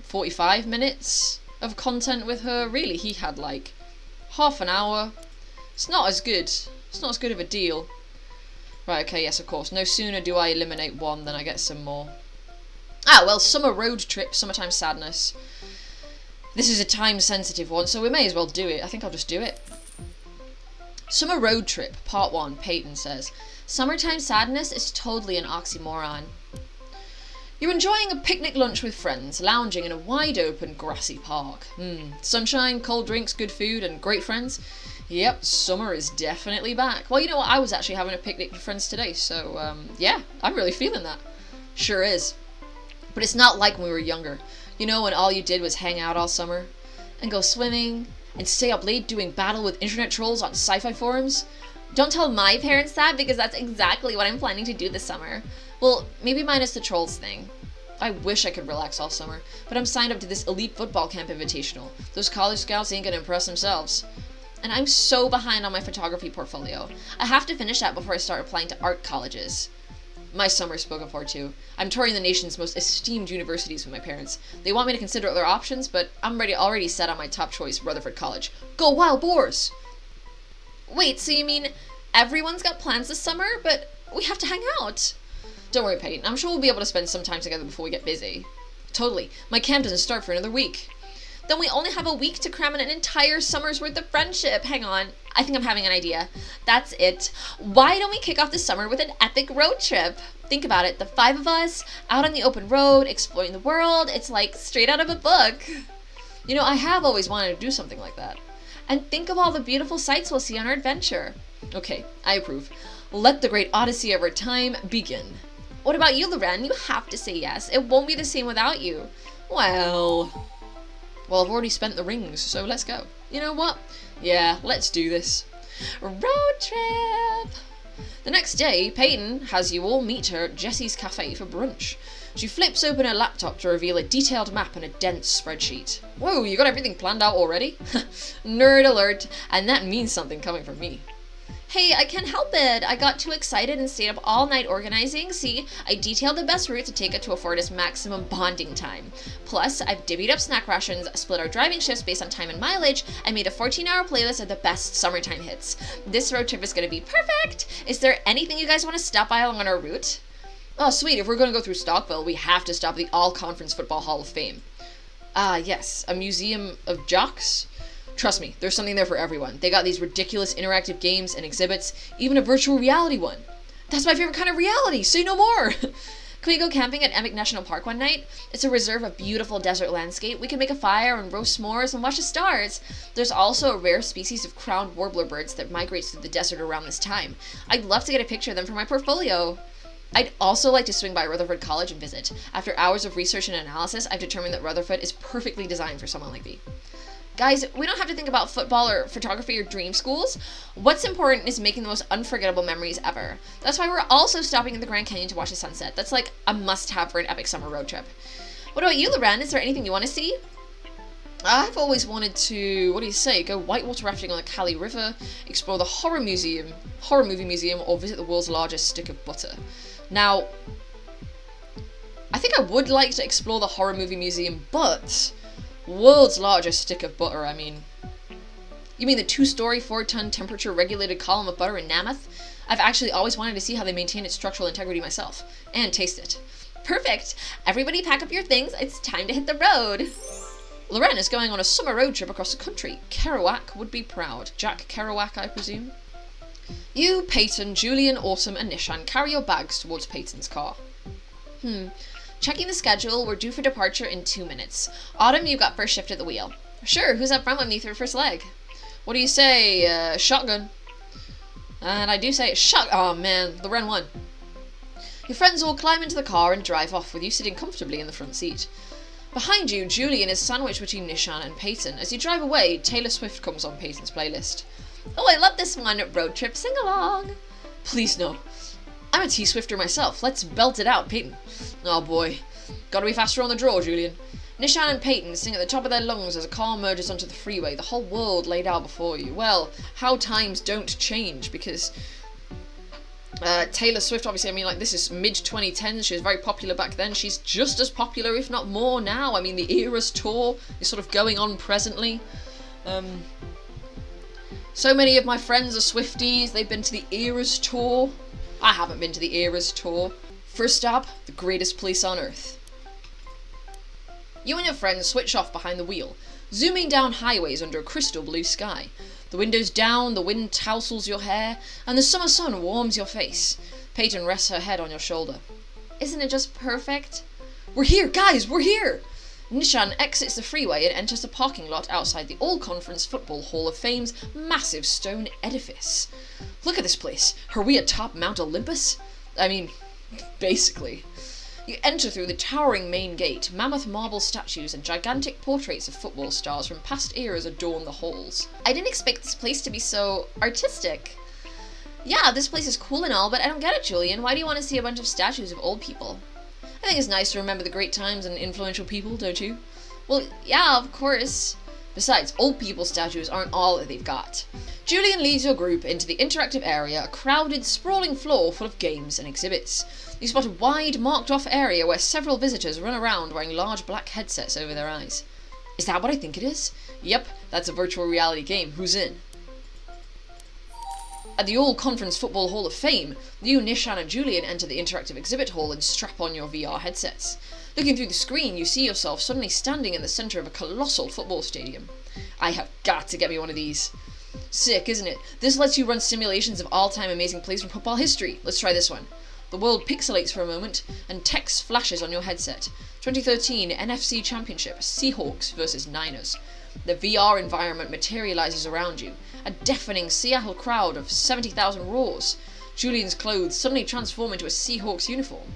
45 minutes of content with her. Really, he had like half an hour. It's not as good. It's not as good of a deal. Right, okay, yes, of course. No sooner do I eliminate one than I get some more. Ah, well, summer road trip, summertime sadness. This is a time-sensitive one, so we may as well do it. I think I'll just do it. Summer road trip, part 1, Peyton says. Summertime sadness is totally an oxymoron. You're enjoying a picnic lunch with friends, lounging in a wide-open, grassy park. Sunshine, cold drinks, good food, and great friends. Yep, summer is definitely back. Well, you know what? I was actually having a picnic with friends today, so, yeah, I'm really feeling that. Sure is. But it's not like when we were younger. You know, when all you did was hang out all summer? And go swimming? And stay up late doing battle with internet trolls on sci-fi forums? Don't tell my parents that, because that's exactly what I'm planning to do this summer. Well, maybe minus the trolls thing. I wish I could relax all summer, but I'm signed up to this elite football camp invitational. Those college scouts ain't gonna impress themselves. And I'm so behind on my photography portfolio. I have to finish that before I start applying to art colleges. My summer's spoken for too. I'm touring the nation's most esteemed universities with my parents. They want me to consider other options, but I'm already set on my top choice, Rutherford College. Go Wild Boars! Wait, so you mean everyone's got plans this summer, but we have to hang out? Don't worry, Peyton. I'm sure we'll be able to spend some time together before we get busy. Totally. My camp doesn't start for another week. Then we only have a week to cram in an entire summer's worth of friendship. Hang on. I think I'm having an idea. That's it. Why don't we kick off the summer with an epic road trip? Think about it. The 5 of us, out on the open road, exploring the world. It's like straight out of a book. You know, I have always wanted to do something like that. And think of all the beautiful sights we'll see on our adventure. Okay, I approve. Let the great odyssey of our time begin. What about you, Loren? You have to say yes. It won't be the same without you. Well, I've already spent the rings, so let's go. You know what? Yeah, let's do this. Road trip! The next day, Peyton has you all meet her at Jessie's cafe for brunch. She flips open her laptop to reveal a detailed map and a dense spreadsheet. Whoa, you got everything planned out already? Nerd alert, and that means something coming from me. Hey, I can't help it. I got too excited and stayed up all night organizing. See, I detailed the best route to take it to afford us maximum bonding time. Plus, I've divvied up snack rations, split our driving shifts based on time and mileage, and made a 14-hour playlist of the best summertime hits. This road trip is going to be perfect. Is there anything you guys want to stop by along our route? Oh, sweet. If we're going to go through Stockville, we have to stop at the All-Conference Football Hall of Fame. Ah, yes. A museum of jocks? Trust me, there's something there for everyone. They got these ridiculous interactive games and exhibits, even a virtual reality one. That's my favorite kind of reality, say no more! Can we go camping at Emic National Park one night? It's a reserve of beautiful desert landscape. We can make a fire and roast s'mores and watch the stars. There's also a rare species of crowned warbler birds that migrates through the desert around this time. I'd love to get a picture of them for my portfolio. I'd also like to swing by Rutherford College and visit. After hours of research and analysis, I've determined that Rutherford is perfectly designed for someone like me. Guys, we don't have to think about football or photography or dream schools. What's important is making the most unforgettable memories ever. That's why we're also stopping in the Grand Canyon to watch the sunset. That's like a must-have for an epic summer road trip. What about you, Loren? Is there anything you want to see? I've always wanted to, go whitewater rafting on the Cali River, explore the horror movie museum, or visit the world's largest stick of butter. Now, I think I would like to explore the horror movie museum, but world's largest stick of butter, I mean. You mean the 2-story, 4-ton temperature-regulated column of butter in Namath? I've actually always wanted to see how they maintain its structural integrity myself, and taste it. Perfect! Everybody pack up your things, it's time to hit the road! Loren is going on a summer road trip across the country. Kerouac would be proud. Jack Kerouac, I presume? You, Peyton, Julian, Autumn, and Nishan carry your bags towards Peyton's car. Checking the schedule, we're due for departure in 2 minutes. Autumn, you've got first shift at the wheel. Sure, who's up front with me through first leg? What do you say, shotgun? And I do say oh man, Loren won. Your friends all climb into the car and drive off with you sitting comfortably in the front seat. Behind you, Julian is sandwiched between Nishan and Peyton. As you drive away, Taylor Swift comes on Peyton's playlist. Oh, I love this one, road trip sing-along. Please no. I'm a T-Swifter myself. Let's belt it out, Peyton. Oh boy. Gotta be faster on the draw, Julian. Nishan and Peyton sing at the top of their lungs as a car merges onto the freeway, the whole world laid out before you. Well, how times don't change, because Taylor Swift, obviously, I mean, like, this is mid-2010s, she was very popular back then, she's just as popular, if not more now. I mean, the Eras Tour is sort of going on presently. So many of my friends are Swifties, they've been to the Eras Tour. I haven't been to the Eras Tour. First stop, the greatest place on earth. You and your friends switch off behind the wheel, zooming down highways under a crystal blue sky. The window's down, the wind tousles your hair, and the summer sun warms your face. Peyton rests her head on your shoulder. Isn't it just perfect? We're here, guys, we're here! Nishan exits the freeway and enters the parking lot outside the All-Conference Football Hall of Fame's massive stone edifice. Look at this place. Are we atop Mount Olympus? I mean, basically. You enter through the towering main gate. Mammoth marble statues and gigantic portraits of football stars from past eras adorn the halls. I didn't expect this place to be so artistic. Yeah, this place is cool and all, but I don't get it, Julian. Why do you want to see a bunch of statues of old people? I think it's nice to remember the great times and influential people, don't you? Well, yeah, of course. Besides, old people statues aren't all that they've got. Julian leads your group into the interactive area, a crowded, sprawling floor full of games and exhibits. You spot a wide, marked-off area where several visitors run around wearing large black headsets over their eyes. Is that what I think it is? Yep, that's a virtual reality game. Who's in? At the All-Conference Football Hall of Fame, you, Nishan, and Julian enter the interactive exhibit hall and strap on your VR headsets. Looking through the screen, you see yourself suddenly standing in the centre of a colossal football stadium. I have got to get me one of these. Sick, isn't it? This lets you run simulations of all-time amazing plays from football history. Let's try this one. The world pixelates for a moment, and text flashes on your headset. 2013 NFC Championship, Seahawks vs Niners. The VR environment materializes around you. A deafening Seattle crowd of 70,000 roars. Julian's clothes suddenly transform into a Seahawks uniform.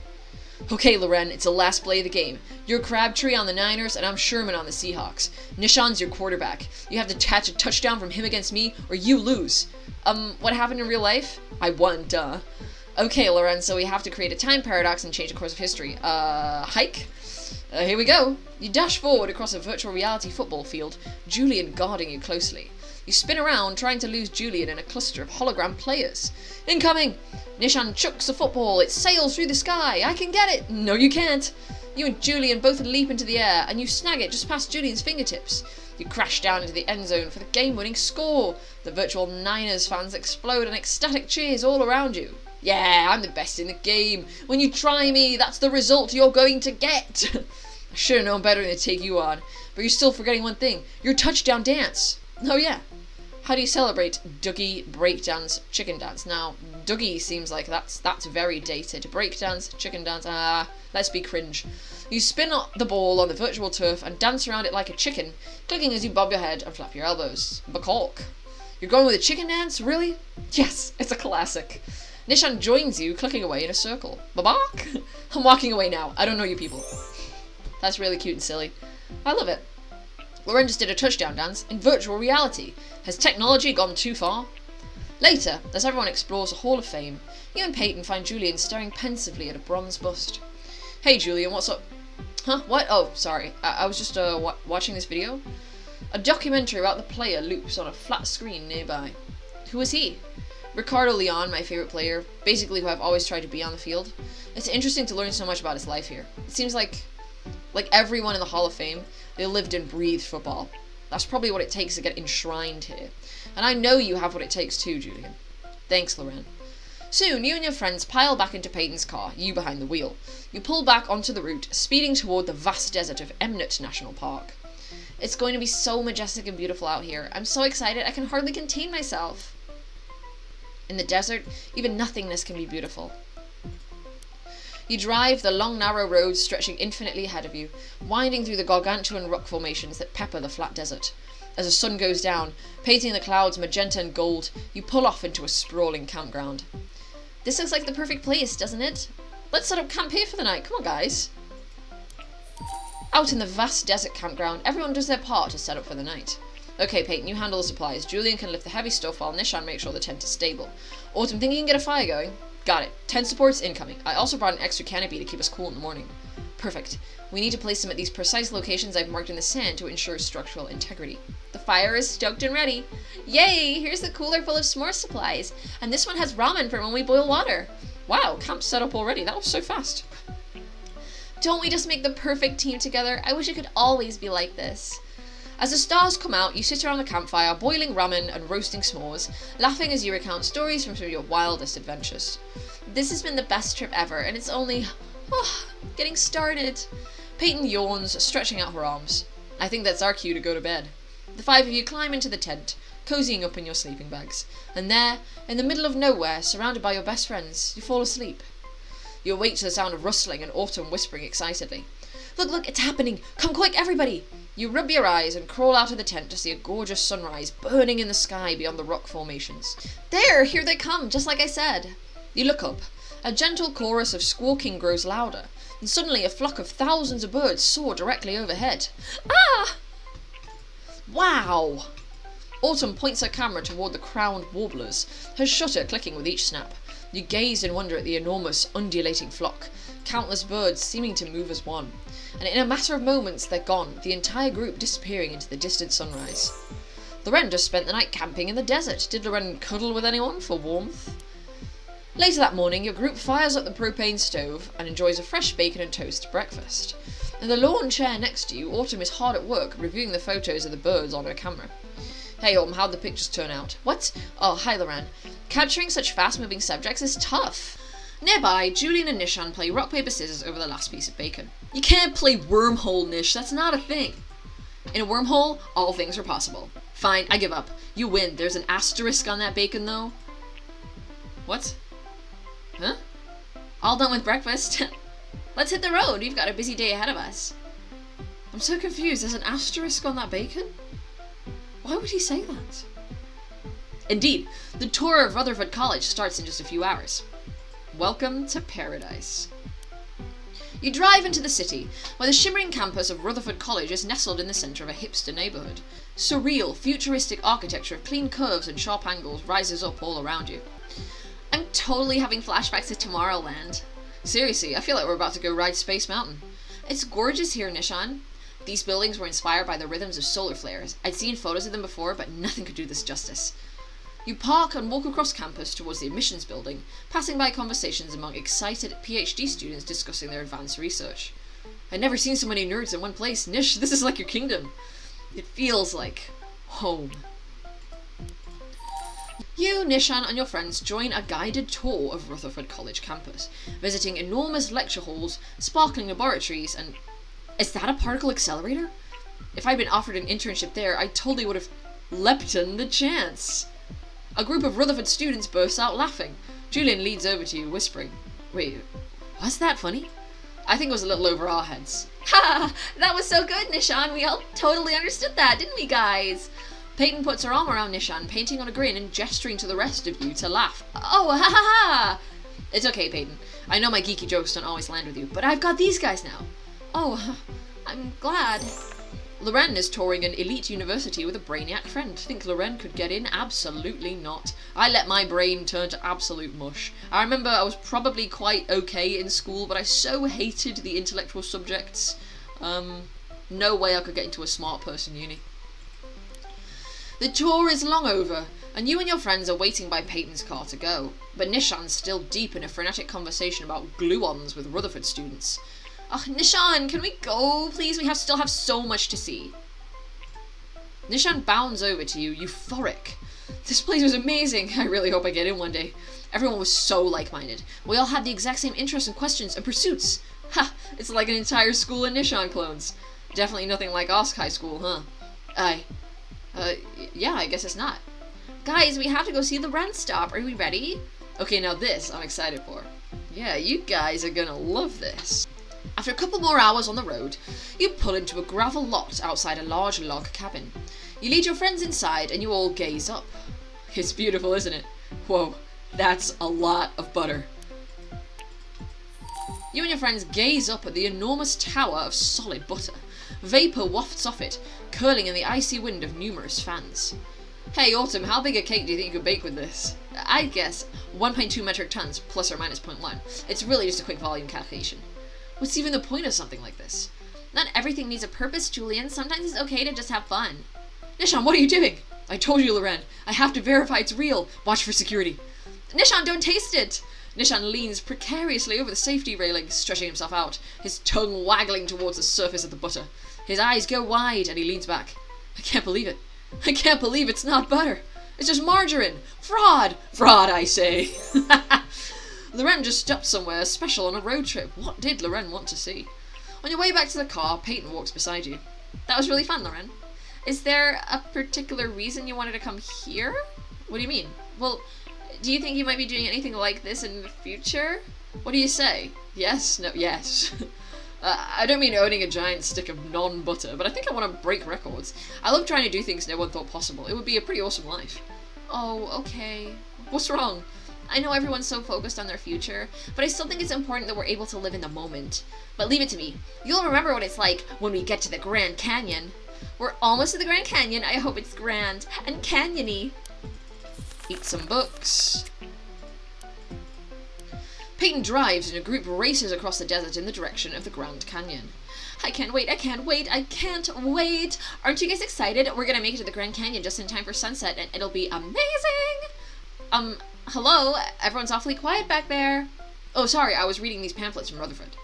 Okay, Loren, it's the last play of the game. You're Crabtree on the Niners, and I'm Sherman on the Seahawks. Nishan's your quarterback. You have to catch a touchdown from him against me, or you lose. What happened in real life? I won, duh. Okay, Loren, so we have to create a time paradox and change the course of history. Hike? Here we go. You dash forward across a virtual reality football field, Julian guarding you closely. You spin around, trying to lose Julian in a cluster of hologram players. Incoming! Nishan chucks the football. It sails through the sky. I can get it. No, you can't. You and Julian both leap into the air, and you snag it just past Julian's fingertips. You crash down into the end zone for the game-winning score. The virtual Niners fans explode in ecstatic cheers all around you. Yeah, I'm the best in the game. When you try me, that's the result you're going to get. I should have known better than to take you on. But you're still forgetting one thing. Your touchdown dance. Oh yeah. How do you celebrate Dougie, breakdance, chicken dance? Now, Dougie seems like that's very dated. Breakdance, chicken dance, let's be cringe. You spin the ball on the virtual turf and dance around it like a chicken, clicking as you bob your head and flap your elbows. Bakalk. You're going with a chicken dance? Really? Yes, it's a classic. Nishan joins you, clicking away in a circle. Babak? I'm walking away now. I don't know you people. That's really cute and silly. I love it. Loren just did a touchdown dance in virtual reality. Has technology gone too far? Later, as everyone explores the Hall of Fame, you and Peyton find Julian staring pensively at a bronze bust. Hey Julian, what's up? Huh? What? Oh, sorry. I was just watching this video. A documentary about the player loops on a flat screen nearby. Who is he? Ricardo Leon, my favourite player, basically who I've always tried to be on the field. It's interesting to learn so much about his life here. It seems like everyone in the Hall of Fame, they lived and breathed football. That's probably what it takes to get enshrined here. And I know you have what it takes too, Julian. Thanks, Loren. Soon, you and your friends pile back into Peyton's car, you behind the wheel. You pull back onto the route, speeding toward the vast desert of Emnet National Park. It's going to be so majestic and beautiful out here. I'm so excited I can hardly contain myself. In the desert, even nothingness can be beautiful. You drive the long narrow roads stretching infinitely ahead of you, winding through the gargantuan rock formations that pepper the flat desert. As the sun goes down, painting the clouds magenta and gold, you pull off into a sprawling campground. This looks like the perfect place, doesn't it? Let's set up camp here for the night. Come on, guys. Out in the vast desert campground, everyone does their part to set up for the night. Okay, Peyton, you handle the supplies. Julian can lift the heavy stuff while Nishan makes sure the tent is stable. Autumn, think you can get a fire going? Got it. Tent supports incoming. I also brought an extra canopy to keep us cool in the morning. Perfect. We need to place them at these precise locations I've marked in the sand to ensure structural integrity. The fire is stoked and ready. Yay! Here's the cooler full of s'more supplies. And this one has ramen for when we boil water. Wow, camp set up already. That was so fast. Don't we just make the perfect team together? I wish it could always be like this. As the stars come out, you sit around the campfire, boiling ramen and roasting s'mores, laughing as you recount stories from some of your wildest adventures. This has been the best trip ever, and it's only, getting started. Peyton yawns, stretching out her arms. I think that's our cue to go to bed. The five of you climb into the tent, cozying up in your sleeping bags, and there, in the middle of nowhere, surrounded by your best friends, you fall asleep. You awake to the sound of rustling and Autumn whispering excitedly. Look, it's happening! Come quick, everybody! You rub your eyes and crawl out of the tent to see a gorgeous sunrise burning in the sky beyond the rock formations. There! Here they come, just like I said! You look up. A gentle chorus of squawking grows louder, and suddenly a flock of thousands of birds soar directly overhead. Ah! Wow! Autumn points her camera toward the crowned warblers, her shutter clicking with each snap. You gaze in wonder at the enormous, undulating flock, countless birds seeming to move as one. And in a matter of moments they're gone, the entire group disappearing into the distant sunrise. Loren just spent the night camping in the desert. Did Loren cuddle with anyone for warmth? Later that morning, your group fires up the propane stove and enjoys a fresh bacon and toast breakfast. In the lawn chair next to you, Autumn is hard at work reviewing the photos of the birds on her camera. Hey Autumn, how'd the pictures turn out? What? Oh, hi Loren. Capturing such fast-moving subjects is tough. Nearby, Julian and Nishan play rock, paper, scissors over the last piece of bacon. You can't play wormhole, Nish. That's not a thing. In a wormhole, all things are possible. Fine, I give up. You win. There's an asterisk on that bacon, though. What? Huh? All done with breakfast? Let's hit the road. We've got a busy day ahead of us. I'm so confused. There's an asterisk on that bacon? Why would he say that? Indeed, the tour of Rutherford College starts in just a few hours. Welcome to paradise. You drive into the city, where the shimmering campus of Rutherford College is nestled in the centre of a hipster neighbourhood. Surreal, futuristic architecture of clean curves and sharp angles rises up all around you. I'm totally having flashbacks to Tomorrowland. Seriously, I feel like we're about to go ride Space Mountain. It's gorgeous here, Nishan. These buildings were inspired by the rhythms of solar flares. I'd seen photos of them before, but nothing could do this justice. You park and walk across campus towards the admissions building, passing by conversations among excited PhD students discussing their advanced research. I'd never seen so many nerds in one place. Nish, this is like your kingdom. It feels like home. You, Nishan, and your friends join a guided tour of Rutherford College campus, visiting enormous lecture halls, sparkling laboratories, and... Is that a particle accelerator? If I'd been offered an internship there, I totally would have leapt on the chance. A group of Rutherford students bursts out laughing. Julian leads over to you, whispering, "Wait, was that funny?" I think it was a little over our heads. Ha! That was so good, Nishan. We all totally understood that, didn't we, guys? Peyton puts her arm around Nishan, painting on a grin and gesturing to the rest of you to laugh. Oh, ha ha ha! It's okay, Peyton. I know my geeky jokes don't always land with you, but I've got these guys now. Oh, I'm glad. Loren is touring an elite university with a brainiac friend. Think Loren could get in? Absolutely not. I let my brain turn to absolute mush. I remember I was probably quite okay in school, but I so hated the intellectual subjects. No way I could get into a smart person uni. The tour is long over, and you and your friends are waiting by Peyton's car to go. But Nishan's still deep in a frenetic conversation about gluons with Rutherford students. Ugh, Nishan, can we go, please? We still have so much to see. Nishan bounds over to you, euphoric. This place was amazing. I really hope I get in one day. Everyone was so like-minded. We all had the exact same interests and questions and pursuits. Ha! It's like an entire school of Nishan clones. Definitely nothing like Osk High School, huh? Yeah, I guess it's not. Guys, we have to go see the rent stop. Are we ready? Okay, now this I'm excited for. Yeah, you guys are gonna love this. After a couple more hours on the road, you pull into a gravel lot outside a large log cabin. You lead your friends inside and you all gaze up. It's beautiful, isn't it? Whoa, that's a lot of butter. You and your friends gaze up at the enormous tower of solid butter. Vapour wafts off it, curling in the icy wind of numerous fans. Hey, Autumn, how big a cake do you think you could bake with this? I'd guess 1.2 metric tons plus or minus 0.1. It's really just a quick volume calculation. What's even the point of something like this? Not everything needs a purpose, Julian. Sometimes it's okay to just have fun. Nishan, what are you doing? I told you, Loren. I have to verify it's real. Watch for security. Nishan, don't taste it. Nishan leans precariously over the safety railing, stretching himself out, his tongue waggling towards the surface of the butter. His eyes go wide and he leans back. I can't believe it. I can't believe it's not butter. It's just margarine. Fraud. Fraud, I say. Loren just stopped somewhere special on a road trip. What did Loren want to see? On your way back to the car, Peyton walks beside you. That was really fun, Loren. Is there a particular reason you wanted to come here? What do you mean? Well, do you think you might be doing anything like this in the future? What do you say? Yes? No, yes. I don't mean owning a giant stick of non-butter, but I think I want to break records. I love trying to do things no one thought possible. It would be a pretty awesome life. Oh, okay. What's wrong? I know everyone's so focused on their future, but I still think it's important that we're able to live in the moment. But leave it to me. You'll remember what it's like when we get to the Grand Canyon. We're almost at the Grand Canyon. I hope it's grand and canyony. Eat some books. Peyton drives and a group races across the desert in the direction of the Grand Canyon. I can't wait, I can't wait, I can't wait. Aren't you guys excited? We're gonna make it to the Grand Canyon just in time for sunset and it'll be amazing. Hello? Everyone's awfully quiet back there. Oh, sorry, I was reading these pamphlets from Rutherford.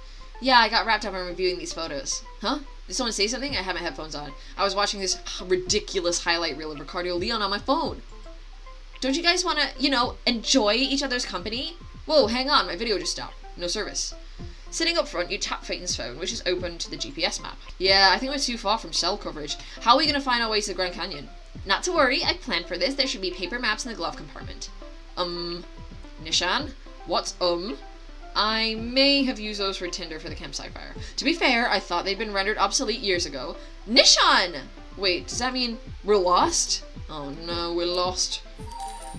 Yeah, I got wrapped up in reviewing these photos. Huh? Did someone say something? I had my headphones on. I was watching this ridiculous highlight reel of Ricardo Leon on my phone. Don't you guys want to, enjoy each other's company? Whoa, hang on, my video just stopped. No service. Sitting up front, you tap Peyton's phone, which is open to the GPS map. Yeah, I think we're too far from cell coverage. How are we going to find our way to the Grand Canyon? Not to worry, I planned for this. There should be paper maps in the glove compartment. Nishan? What's I may have used those for Tinder for the campsite fire. To be fair, I thought they'd been rendered obsolete years ago. Nishan! Wait, does that mean we're lost? Oh no, we're lost.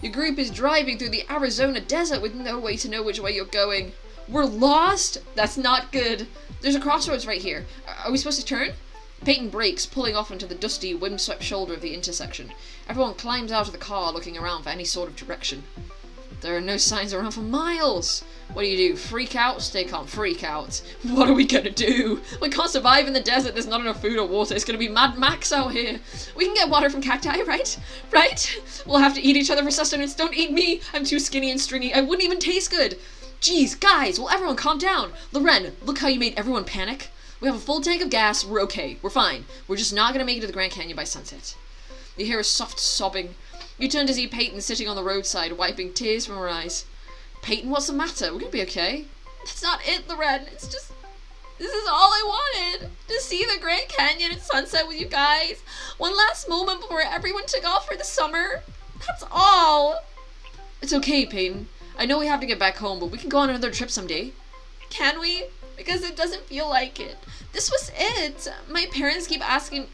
Your group is driving through the Arizona desert with no way to know which way you're going. We're lost? That's not good. There's a crossroads right here. Are we supposed to turn? Peyton brakes, pulling off onto the dusty, windswept shoulder of the intersection. Everyone climbs out of the car, looking around for any sort of direction. There are no signs around for miles. What do? Freak out? Stay calm. Freak out. What are we gonna do? We can't survive in the desert. There's not enough food or water. It's gonna be Mad Max out here. We can get water from cacti, right? Right? We'll have to eat each other for sustenance. Don't eat me. I'm too skinny and stringy. I wouldn't even taste good. Jeez, guys, will everyone calm down? Loren, look how you made everyone panic. We have a full tank of gas. We're okay. We're fine. We're just not gonna make it to the Grand Canyon by sunset. You hear a soft sobbing. You turn to see Peyton sitting on the roadside, wiping tears from her eyes. Peyton, what's the matter? We're gonna be okay. That's not it, Loren. It's just... this is all I wanted. To see the Grand Canyon at sunset with you guys. One last moment before everyone took off for the summer. That's all. It's okay, Peyton. I know we have to get back home, but we can go on another trip someday. Can we? Because it doesn't feel like it. This was it. My parents keep asking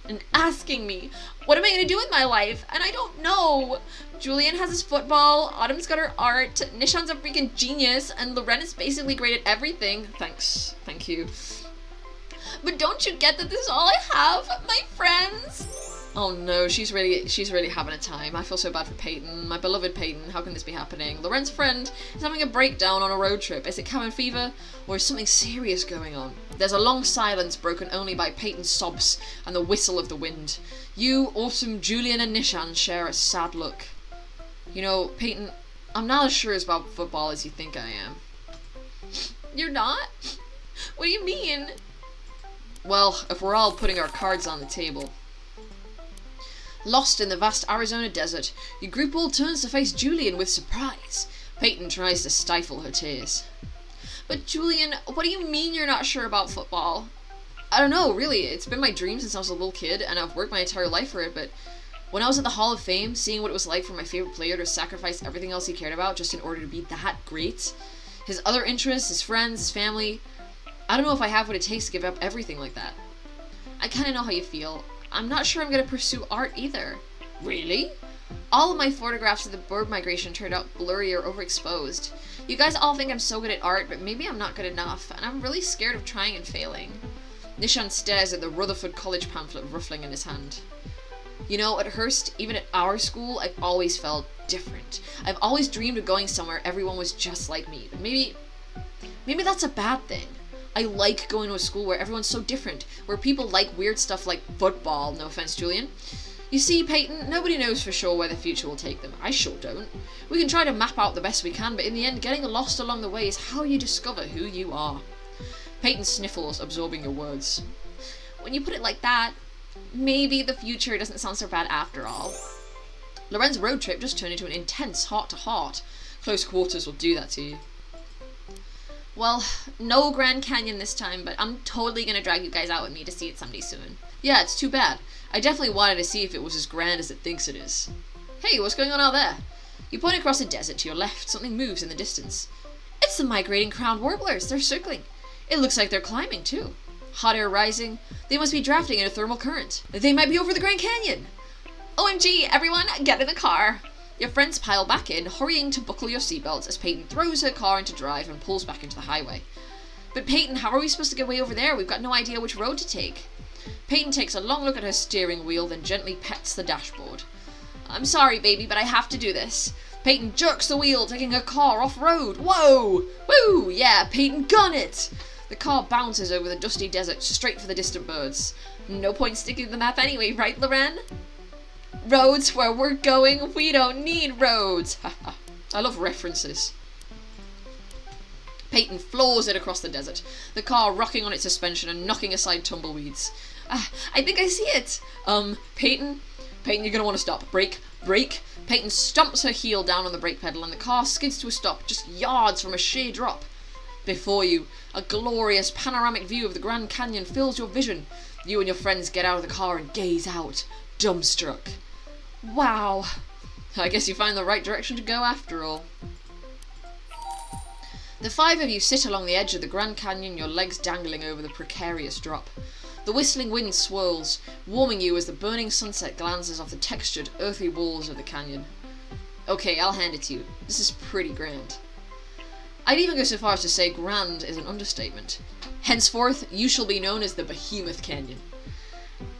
me, what am I going to do with my life? And I don't know. Julian has his football, Autumn's got her art, Nishan's a freaking genius, and Loren is basically great at everything. Thanks. Thank you. But don't you get that this is all I have? My friends? Oh no, she's really having a time. I feel so bad for Peyton. My beloved Peyton. How can this be happening? Loren's friend is having a breakdown on a road trip. Is it cabin fever? Or is something serious going on? There's a long silence broken only by Peyton's sobs and the whistle of the wind. You, Autumn, Julian and Nishan share a sad look. You know, Peyton, I'm not as sure about football as you think I am. You're not? What do you mean? Well, if we're all putting our cards on the table. Lost in the vast Arizona desert, your group all turns to face Julian with surprise. Peyton tries to stifle her tears. But Julian, what do you mean you're not sure about football? I don't know, really. It's been my dream since I was a little kid, and I've worked my entire life for it, but when I was at the Hall of Fame, seeing what it was like for my favorite player to sacrifice everything else he cared about just in order to be that great, his other interests, his friends, his family, I don't know if I have what it takes to give up everything like that. I kind of know how you feel. I'm not sure I'm going to pursue art either. Really? All of my photographs of the bird migration turned out blurry or overexposed. You guys all think I'm so good at art, but maybe I'm not good enough, and I'm really scared of trying and failing. Nishan stares at the Rutherford College pamphlet ruffling in his hand. You know, at Hearst, even at our school, I've always felt different. I've always dreamed of going somewhere everyone was just like me, but maybe that's a bad thing. I like going to a school where everyone's so different, where people like weird stuff like football, no offense, Julian. You see, Peyton, nobody knows for sure where the future will take them. I sure don't. We can try to map out the best we can, but in the end, getting lost along the way is how you discover who you are. Peyton sniffles, absorbing your words. When you put it like that, maybe the future doesn't sound so bad after all. Loren's road trip just turned into an intense heart-to-heart. Close quarters will do that to you. Well, no Grand Canyon this time, but I'm totally gonna drag you guys out with me to see it someday soon. Yeah, it's too bad. I definitely wanted to see if it was as grand as it thinks it is. Hey, what's going on out there? You point across the desert to your left. Something moves in the distance. It's the migrating crowned warblers. They're circling. It looks like they're climbing, too. Hot air rising. They must be drafting in a thermal current. They might be over the Grand Canyon. OMG, everyone, get in the car. Your friends pile back in, hurrying to buckle your seatbelts as Peyton throws her car into drive and pulls back into the highway. But Peyton, how are we supposed to get way over there? We've got no idea which road to take. Peyton takes a long look at her steering wheel, then gently pets the dashboard. I'm sorry, baby, but I have to do this. Peyton jerks the wheel, taking her car off-road. Whoa! Woo! Yeah, Peyton, gun it! The car bounces over the dusty desert, straight for the distant birds. No point sticking to the map anyway, right, Loren? Roads where we're going, we don't need roads. I love references. Peyton floors it across the desert, the car rocking on its suspension and knocking aside tumbleweeds. I think I see it. Peyton, you're gonna want to stop. Brake. Peyton stomps her heel down on the brake pedal and the car skids to a stop just yards from a sheer drop. Before you, a glorious panoramic view of the Grand Canyon fills your vision. You and your friends get out of the car and gaze out, dumbstruck. Wow. I guess you find the right direction to go after all. The five of you sit along the edge of the Grand Canyon, your legs dangling over the precarious drop. The whistling wind swirls, warming you as the burning sunset glances off the textured, earthy walls of the canyon. Okay, I'll hand it to you. This is pretty grand. I'd even go so far as to say grand is an understatement. Henceforth, you shall be known as the Behemoth Canyon.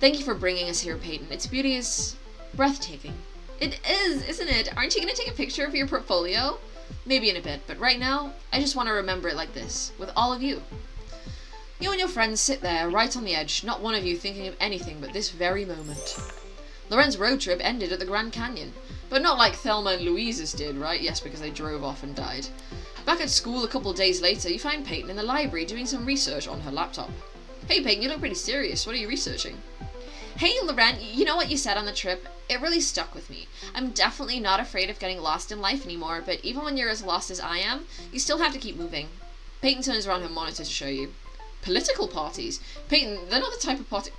Thank you for bringing us here, Peyton. Its beauty is breathtaking. It is, isn't it? Aren't you going to take a picture of your portfolio? Maybe in a bit, but right now, I just want to remember it like this, with all of you. You and your friends sit there, right on the edge, not one of you thinking of anything but this very moment. Loren's road trip ended at the Grand Canyon, but not like Thelma and Louise's did, right? Yes, because they drove off and died. Back at school a couple days later, you find Peyton in the library doing some research on her laptop. Hey Peyton, you look pretty serious. What are you researching? Hey Loren, you know what you said on the trip? It really stuck with me. I'm definitely not afraid of getting lost in life anymore, but even when you're as lost as I am, you still have to keep moving. Peyton turns around her monitor to show you. Political parties? Peyton, they're not the type of party...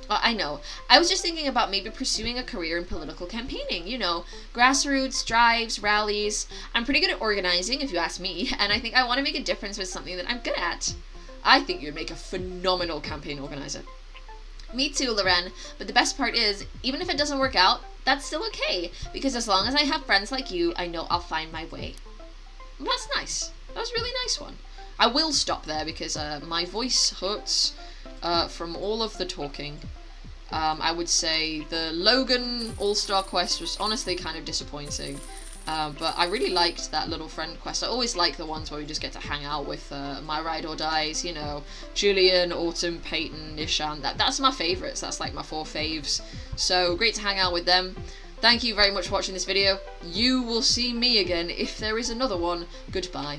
I know. I was just thinking about maybe pursuing a career in political campaigning. You know, grassroots, drives, rallies. I'm pretty good at organizing, if you ask me, and I think I want to make a difference with something that I'm good at. I think you'd make a phenomenal campaign organizer. Me too, Loren, but the best part is, even if it doesn't work out, that's still okay, because as long as I have friends like you, I know I'll find my way. Well, that's nice. That was a really nice one. I will stop there because my voice hurts from all of the talking. I would say the Logan All-Star quest was honestly kind of disappointing. But I really liked that little friend quest. I always like the ones where we just get to hang out with my ride or dies, you know, Julian, Autumn, Peyton, Nishan. That's my favourites. That's like my 4 faves. So great to hang out with them. Thank you very much for watching this video. You will see me again if there is another one. Goodbye.